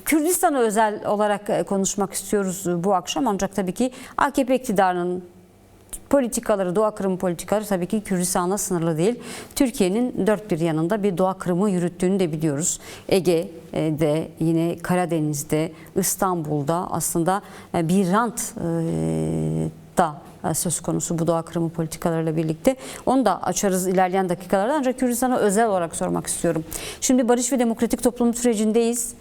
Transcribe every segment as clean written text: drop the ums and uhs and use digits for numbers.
Kürdistan'a özel olarak konuşmak istiyoruz bu akşam, ancak tabii ki AKP iktidarının politikaları, doğa kırımı politikaları tabii ki Kürdistan'la sınırlı değil. Türkiye'nin dört bir yanında bir doğa kırımı yürüttüğünü de biliyoruz. Ege'de, yine Karadeniz'de, İstanbul'da aslında bir rant da söz konusu bu doğa kırımı politikalarıyla birlikte. Onu da açarız ilerleyen dakikalarda, ancak Kürdistan'a özel olarak sormak istiyorum. Şimdi barış ve demokratik toplum sürecindeyiz.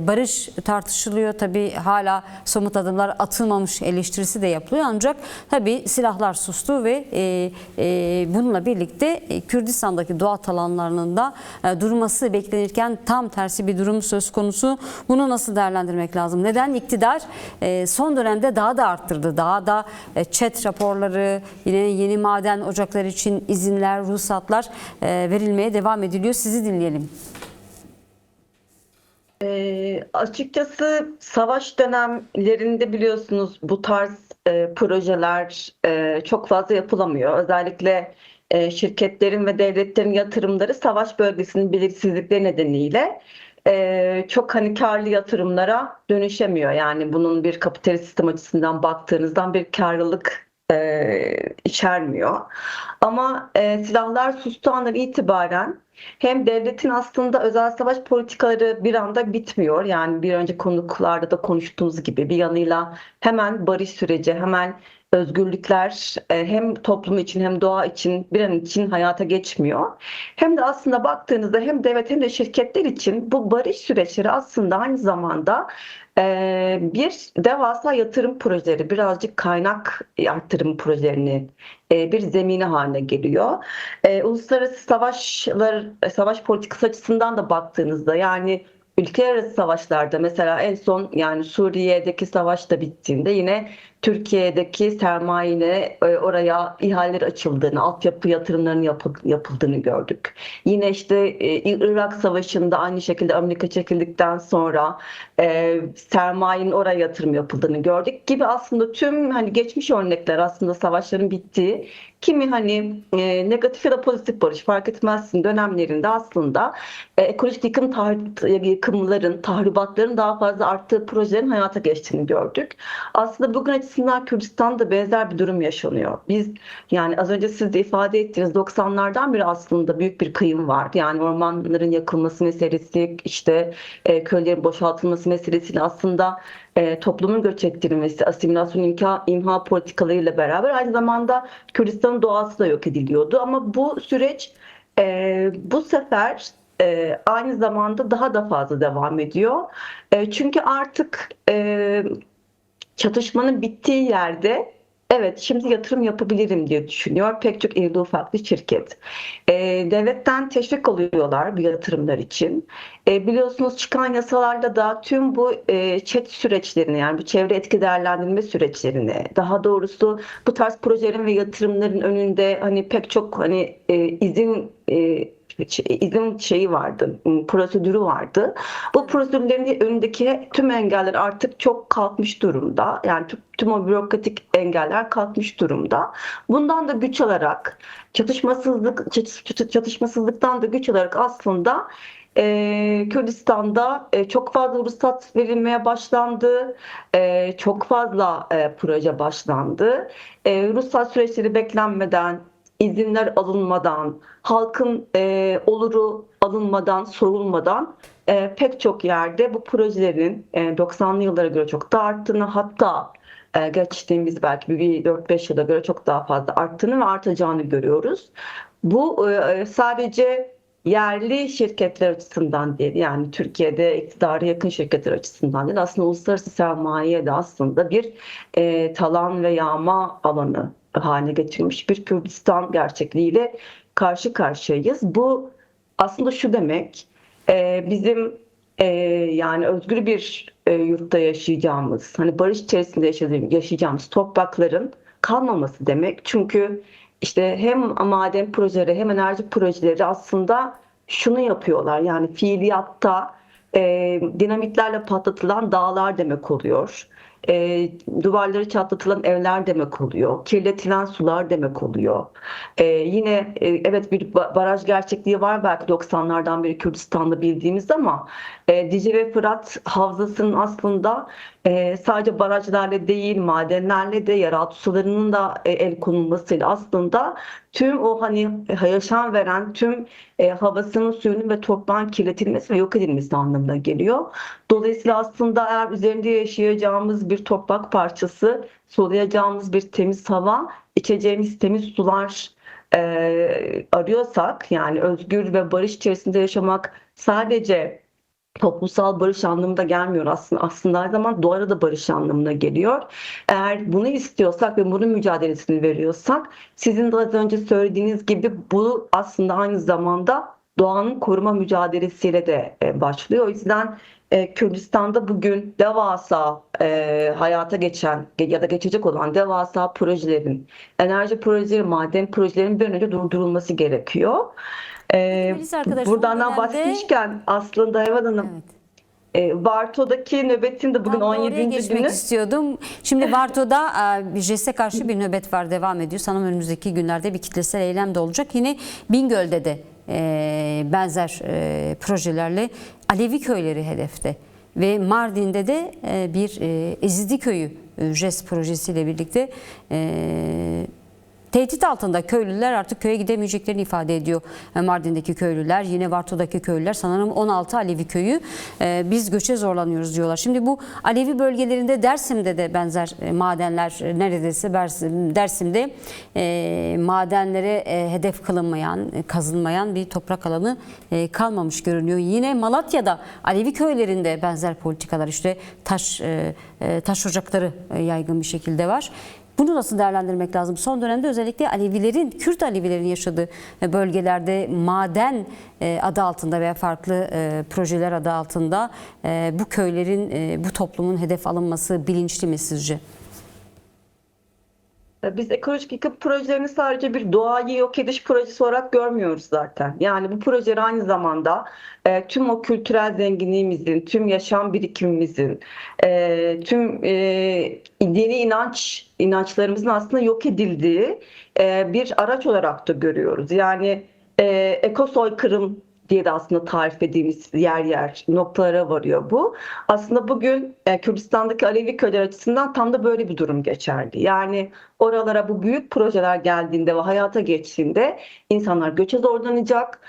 Barış tartışılıyor. Tabii hala somut adımlar atılmamış eleştirisi de yapılıyor, ancak tabii silahlar sustu ve bununla birlikte Kürdistan'daki doğa alanlarının da durması beklenirken tam tersi bir durum söz konusu. Bunu nasıl değerlendirmek lazım? Neden iktidar son dönemde daha da arttırdı? Daha da ÇED raporları, yine yeni maden ocakları için izinler, ruhsatlar verilmeye devam ediliyor. Sizi dinleyelim. Açıkçası savaş dönemlerinde biliyorsunuz bu tarz projeler çok fazla yapılamıyor. Özellikle şirketlerin ve devletlerin yatırımları savaş bölgesinin belirsizlikleri nedeniyle çok hani karlı yatırımlara dönüşemiyor. Yani bunun bir kapitalist sistem açısından baktığınızdan bir karlılık içermiyor. Ama silahlar sustuğu andan itibaren hem devletin aslında özel savaş politikaları bir anda bitmiyor. Yani bir önce konuklarda da konuştuğumuz gibi bir yanıyla hemen barış süreci, hemen özgürlükler hem toplum için hem doğa için bir an için hayata geçmiyor. Hem de aslında baktığınızda hem devlet hem de şirketler için bu barış süreçleri aslında aynı zamanda bir devasa yatırım projeleri, birazcık kaynak arttırım projelerini bir zemini haline geliyor. Uluslararası savaş politikası açısından da baktığınızda, yani ülkeler arası savaşlarda mesela en son yani Suriye'deki savaş da bittiğinde yine Türkiye'deki sermayeyle oraya ihaleler açıldığını, altyapı yatırımlarının yapıldığını gördük. Yine işte Irak Savaşı'nda aynı şekilde Amerika çekildikten sonra sermayenin oraya yatırım yapıldığını gördük gibi, aslında tüm hani geçmiş örnekler aslında savaşların bittiği, kimi hani negatif ya da pozitif barış fark etmezsin dönemlerinde aslında ekolojik yıkımların, tahribatların daha fazla arttığı projelerin hayata geçtiğini gördük. Aslında bugün açısından Kürdistan'da benzer bir durum yaşanıyor. Biz, yani az önce siz de ifade ettiğiniz 90'lardan beri aslında büyük bir kıyım var. Yani ormanların yakılması meselesi, işte köylerin boşaltılması meselesiyle aslında toplumun göç ettirilmesi, asimilasyon imha politikalarıyla beraber aynı zamanda Kürdistan'ın doğası da yok ediliyordu. Ama bu süreç bu sefer aynı zamanda daha da fazla devam ediyor. Çünkü artık çatışmanın bittiği yerde evet şimdi yatırım yapabilirim diye düşünüyor pek çok irili ufaklı şirket. Devletten teşvik alıyorlar bu yatırımlar için. Biliyorsunuz çıkan yasalarda da tüm bu ÇED süreçlerini, yani bu çevre etki değerlendirme süreçlerini, daha doğrusu bu tarz projelerin ve yatırımların önünde hani pek çok hani izin şeyi vardı, prosedürü vardı. Bu prosedürlerin önündeki tüm engeller artık çok kalkmış durumda. Yani tüm o bürokratik engeller kalkmış durumda. Bundan da güç alarak, çatışmasızlıktan da güç alarak aslında Kürdistan'da çok fazla ruhsat verilmeye başlandı. Çok fazla proje başlandı. Ruhsat süreçleri beklenmeden, izinler alınmadan, halkın oluru alınmadan, sorulmadan pek çok yerde bu projelerin 90'lı yıllara göre çok da arttığını, hatta geçtiğimiz belki bir 4-5 yıla göre çok daha fazla arttığını ve artacağını görüyoruz. Bu sadece yerli şirketler açısından değil, yani Türkiye'de iktidara yakın şirketler açısından değil, aslında uluslararası sermayeye de aslında bir talan ve yağma alanı haline getirmiş bir Kürdistan gerçekliğiyle karşı karşıyayız. Bu aslında şu demek, bizim yani özgür bir yurtta yaşayacağımız, hani barış içerisinde yaşayacağımız toprakların kalmaması demek. Çünkü işte hem maden projeleri hem enerji projeleri aslında şunu yapıyorlar, yani fiiliyatta dinamitlerle patlatılan dağlar demek oluyor. duvarları çatlatılan evler demek oluyor. Kirletilen sular demek oluyor. Yine evet bir baraj gerçekliği var belki 90'lardan beri Kürdistan'da bildiğimiz ama Dicle ve Fırat Havzası'nın aslında sadece barajlarla değil madenlerle de yeraltı sularının da el konulmasıyla aslında tüm o hani yaşam veren tüm havasının, suyunun ve toprağın kirletilmesi ve yok edilmesi anlamına geliyor. Dolayısıyla aslında eğer üzerinde yaşayacağımız bir toprak parçası, soluyacağımız bir temiz hava, içeceğimiz temiz sular arıyorsak, yani özgür ve barış içerisinde yaşamak sadece toplumsal barış anlamında gelmiyor aslında. Aslında her zaman doğayla da barış anlamına geliyor. Eğer bunu istiyorsak ve bunun mücadelesini veriyorsak, sizin de az önce söylediğiniz gibi bu aslında aynı zamanda doğanın koruma mücadelesiyle de başlıyor. O yüzden Kürdistan'da bugün devasa hayata geçen ya da geçecek olan devasa projelerin, enerji projeleri, maden projelerinin bir an önce durdurulması gerekiyor. Melis arkadaş, son Buradan dönemde bahsetmişken aslında Evan Hanım, evet. Varto'daki nöbetin de bugün Tam da oraya 17. geçmek günü. istiyordum. Şimdi Varto'da JES'e karşı bir nöbet var, devam ediyor. Sanırım önümüzdeki günlerde bir kitlesel eylem de olacak. Yine Bingöl'de de benzer projelerle Alevi köyleri hedefte. Ve Mardin'de de bir Ezidi Köyü JES projesiyle birlikte tehdit altında köylüler, artık köye gidemeyeceklerini ifade ediyor. Mardin'deki köylüler, yine Varto'daki köylüler, sanırım 16 Alevi köyü biz göçe zorlanıyoruz diyorlar. Şimdi bu Alevi bölgelerinde, Dersim'de de benzer madenler, neredeyse Dersim'de madenlere hedef kılınmayan, kazılmayan bir toprak alanı kalmamış görünüyor. Yine Malatya'da Alevi köylerinde benzer politikalar, işte taş ocakları yaygın bir şekilde var. Bunu nasıl değerlendirmek lazım? Son dönemde özellikle Alevilerin, Kürt Alevilerin yaşadığı bölgelerde maden adı altında veya farklı projeler adı altında bu köylerin, bu toplumun hedef alınması bilinçli mi sizce? Biz ekolojik yıkım projelerini sadece bir doğayı yok ediş projesi olarak görmüyoruz zaten. Yani bu projeler aynı zamanda tüm o kültürel zenginliğimizin, tüm yaşam birikimimizin, tüm dini inançlarımızın aslında yok edildiği bir araç olarak da görüyoruz. Yani ekosoykırım diye de aslında tarif ettiğimiz yer yer noktalara varıyor bu. Aslında bugün Kürdistan'daki Alevi köyler açısından tam da böyle bir durum geçerli. Yani oralara bu büyük projeler geldiğinde ve hayata geçtiğinde insanlar göçe zorlanacak,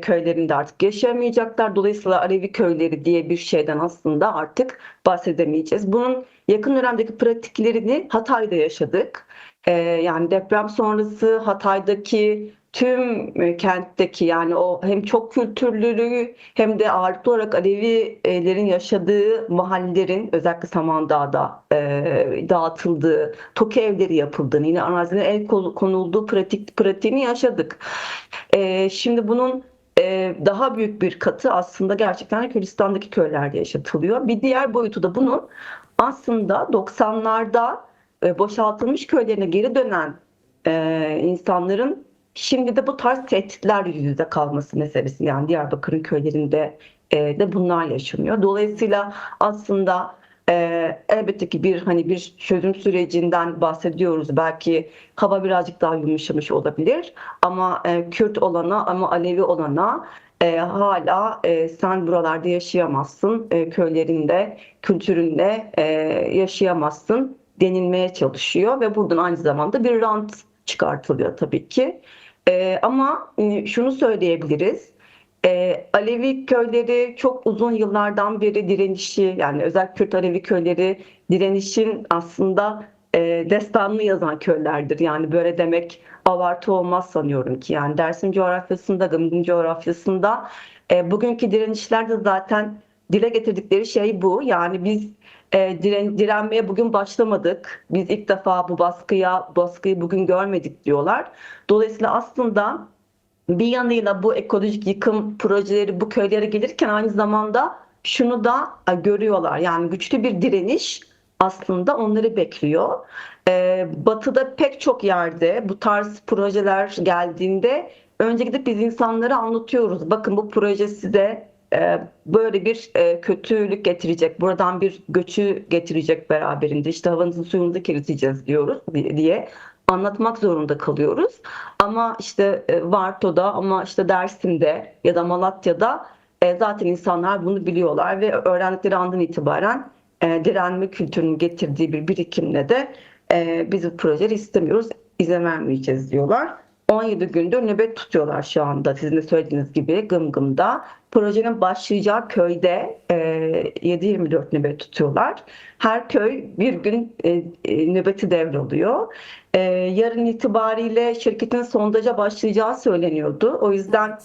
köylerinde artık yaşayamayacaklar. Dolayısıyla Alevi köyleri diye bir şeyden aslında artık bahsedemeyeceğiz. Bunun yakın dönemdeki pratiklerini Hatay'da yaşadık. Yani deprem sonrası Hatay'daki tüm kentteki, yani o hem çok kültürlülüğü hem de ağırlıklı olarak Alevilerin yaşadığı mahallelerin özellikle Samandağ'da dağıtıldığı, TOKİ evleri yapıldığını, yine arazilere el konulduğu pratiğini yaşadık. Şimdi bunun daha büyük bir katı aslında gerçekten Kürdistan'daki köylerde yaşatılıyor. Bir diğer boyutu da bunun aslında 90'larda boşaltılmış köylerine geri dönen insanların şimdi de bu tarz tehditler yüz yüze kalması meselesi. Yani Diyarbakır'ın köylerinde de bunlar yaşanıyor. Dolayısıyla aslında elbette ki bir çözüm sürecinden bahsediyoruz. Belki hava birazcık daha yumuşamış olabilir ama Kürt olana ama Alevi olana hala sen buralarda yaşayamazsın, köylerinde, kültüründe yaşayamazsın denilmeye çalışıyor ve buradan aynı zamanda bir rant çıkartılıyor tabii ki. Ama şunu söyleyebiliriz. Alevi köyleri çok uzun yıllardan beri direnişi, yani özellikle Kürt Alevi köyleri direnişin aslında destanını yazan köylerdir. Yani böyle demek abartı olmaz sanıyorum ki. Yani Dersim coğrafyasında, Gımgım coğrafyasında bugünkü direnişlerde zaten dile getirdikleri şey bu. Yani biz direnmeye bugün başlamadık. Biz ilk defa bu baskıyı bugün görmedik diyorlar. Dolayısıyla aslında bir yanıyla bu ekolojik yıkım projeleri bu köylere gelirken aynı zamanda şunu da görüyorlar. Yani güçlü bir direniş aslında onları bekliyor. Batı'da pek çok yerde bu tarz projeler geldiğinde önce gidip biz insanlara anlatıyoruz. Bakın bu proje size böyle bir kötülük getirecek, buradan bir göçü getirecek beraberinde. İşte havanızı suyunuzu kirleteceğiz diyoruz diye anlatmak zorunda kalıyoruz. Ama işte Varto'da ama işte Dersim'de ya da Malatya'da zaten insanlar bunu biliyorlar ve öğrendikleri andan itibaren direnme kültürünün getirdiği bir birikimle de biz bu projeleri istemiyoruz, izin vermeyeceğiz diyorlar. 17 gündür nöbet tutuyorlar şu anda sizin de söylediğiniz gibi Gımgım'da. Projenin başlayacağı köyde 7/24 nöbet tutuyorlar. Her köy bir gün nöbeti devralıyor. Yarın itibariyle şirketin sondaja başlayacağı söyleniyordu. O yüzden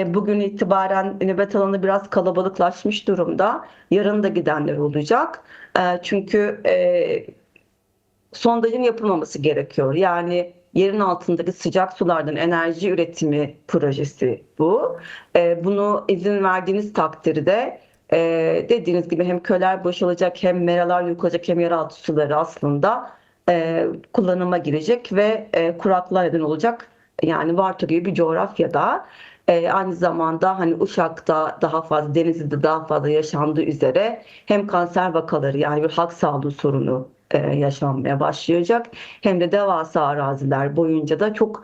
bugün itibaren nöbet alanı biraz kalabalıklaşmış durumda. Yarın da gidenler olacak. Çünkü sondajın yapılmaması gerekiyor. Yani yerin altındaki sıcak sulardan enerji üretimi projesi bu. Bunu izin verdiğiniz takdirde dediğiniz gibi hem köyler boşalacak, hem meralar yok olacak, hem yeraltı suları aslında kullanıma girecek ve kuraklığa neden olacak. Yani Varto gibi bir coğrafyada aynı zamanda hani Uşak'ta daha fazla, Denizli'de daha fazla yaşandığı üzere hem kanser vakaları yani bir halk sağlığı sorunu yaşanmaya başlayacak. Hem de devasa araziler boyunca da çok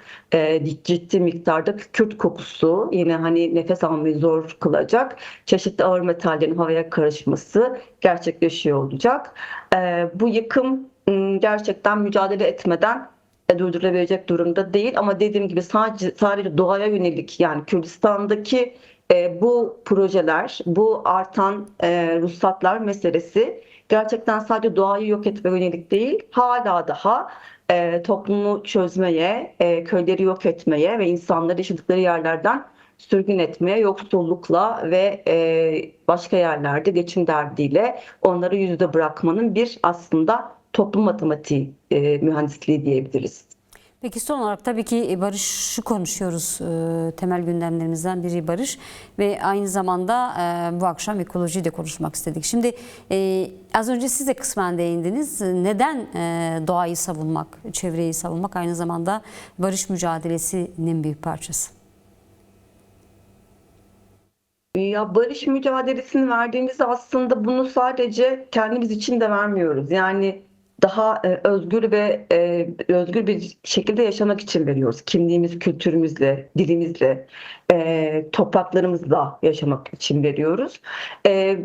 ciddi miktarda kükürt kokusu yine hani nefes almayı zor kılacak. Çeşitli ağır metallerin havaya karışması gerçekleşiyor olacak. Bu yıkım gerçekten mücadele etmeden durdurulabilecek durumda değil ama dediğim gibi sadece doğaya yönelik yani Kürdistan'daki bu projeler, bu artan ruhsatlar meselesi gerçekten sadece doğayı yok etmeye yönelik değil, hala daha toplumu çözmeye, köyleri yok etmeye ve insanları yaşadıkları yerlerden sürgün etmeye, yoksullukla ve başka yerlerde geçim derdiyle onları yüzde bırakmanın bir aslında toplum matematiği mühendisliği diyebiliriz. Peki son olarak tabii ki barışı konuşuyoruz. Temel gündemlerimizden biri barış ve aynı zamanda bu akşam ekolojiyi de konuşmak istedik. Şimdi az önce siz de kısmen değindiniz. Neden doğayı savunmak, çevreyi savunmak aynı zamanda barış mücadelesinin bir parçası? Ya barış mücadelesini verdiğimizde aslında bunu sadece kendimiz için de vermiyoruz. Yani daha özgür ve özgür bir şekilde yaşamak için veriyoruz. Kimliğimiz, kültürümüzle, dilimizle, topraklarımızla yaşamak için veriyoruz. E,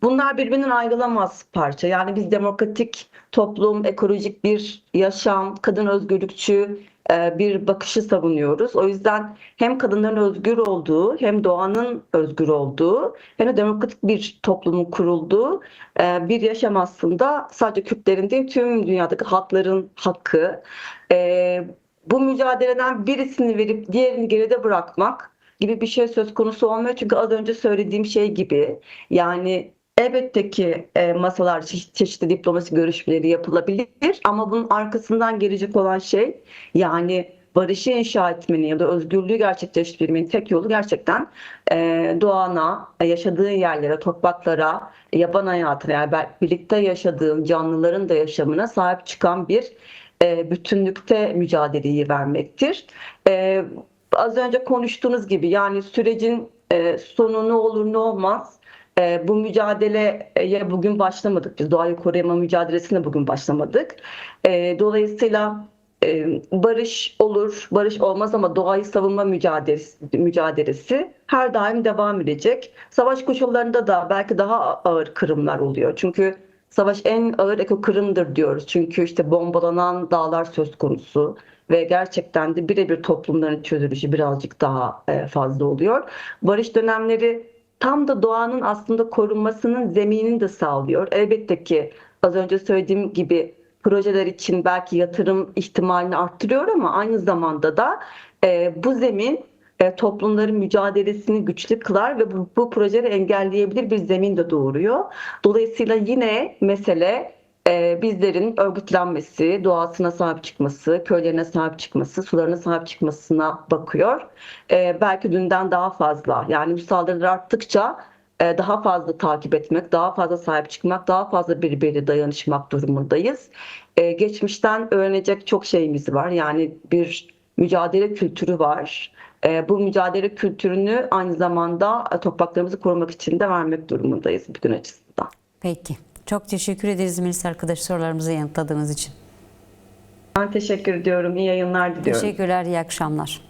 Bunlar birbirinden ayrılamaz parça. Yani biz demokratik toplum, ekolojik bir yaşam, kadın özgürlükçü bir bakışı savunuyoruz. O yüzden hem kadınların özgür olduğu, hem doğanın özgür olduğu, hem de demokratik bir toplumun kurulduğu bir yaşam aslında sadece Kürtlerin değil, tüm dünyadaki halkların hakkı. E, Bu mücadeleden birisini verip diğerini geride bırakmak gibi bir şey söz konusu olmuyor. Çünkü az önce söylediğim şey gibi yani elbette ki masalar çeşitli diplomasi görüşmeleri yapılabilir ama bunun arkasından gelecek olan şey yani barışı inşa etmenin ya da özgürlüğü gerçekleştirmenin tek yolu gerçekten doğana, yaşadığı yerlere, topraklara, yaban hayatına yani birlikte yaşadığın canlıların da yaşamına sahip çıkan bir bütünlükte mücadeleyi vermektir. E, Az önce konuştuğunuz gibi yani sürecin sonu ne olur ne olmaz. Bu mücadeleye bugün başlamadık. Biz doğayı koruyama mücadelesine bugün başlamadık. Dolayısıyla barış olur, barış olmaz ama doğayı savunma mücadelesi her daim devam edecek. Savaş koşullarında da belki daha ağır kırımlar oluyor. Çünkü savaş en ağır ekokırımdır diyoruz. Çünkü işte bombalanan dağlar söz konusu ve gerçekten de birebir toplumların çözülüşü birazcık daha fazla oluyor. Barış dönemleri tam da doğanın aslında korunmasının zeminini de sağlıyor. Elbette ki az önce söylediğim gibi projeler için belki yatırım ihtimalini arttırıyor ama aynı zamanda da bu zemin toplumların mücadelesini güçlü kılar ve bu projeleri engelleyebilir bir zemin de doğuruyor. Dolayısıyla yine mesele bizlerin örgütlenmesi, doğasına sahip çıkması, köylerine sahip çıkması, sularına sahip çıkmasına bakıyor. Belki dünden daha fazla. Yani bu saldırılar arttıkça daha fazla takip etmek, daha fazla sahip çıkmak, daha fazla birbirine dayanışmak durumundayız. Geçmişten öğrenecek çok şeyimiz var. Yani bir mücadele kültürü var. bu mücadele kültürünü aynı zamanda topraklarımızı korumak için de vermek durumundayız bütün açısından. Peki. Çok teşekkür ederiz Melis arkadaş sorularımızı yanıtladığınız için. Ben teşekkür ediyorum. İyi yayınlar diliyorum. Teşekkürler, iyi akşamlar.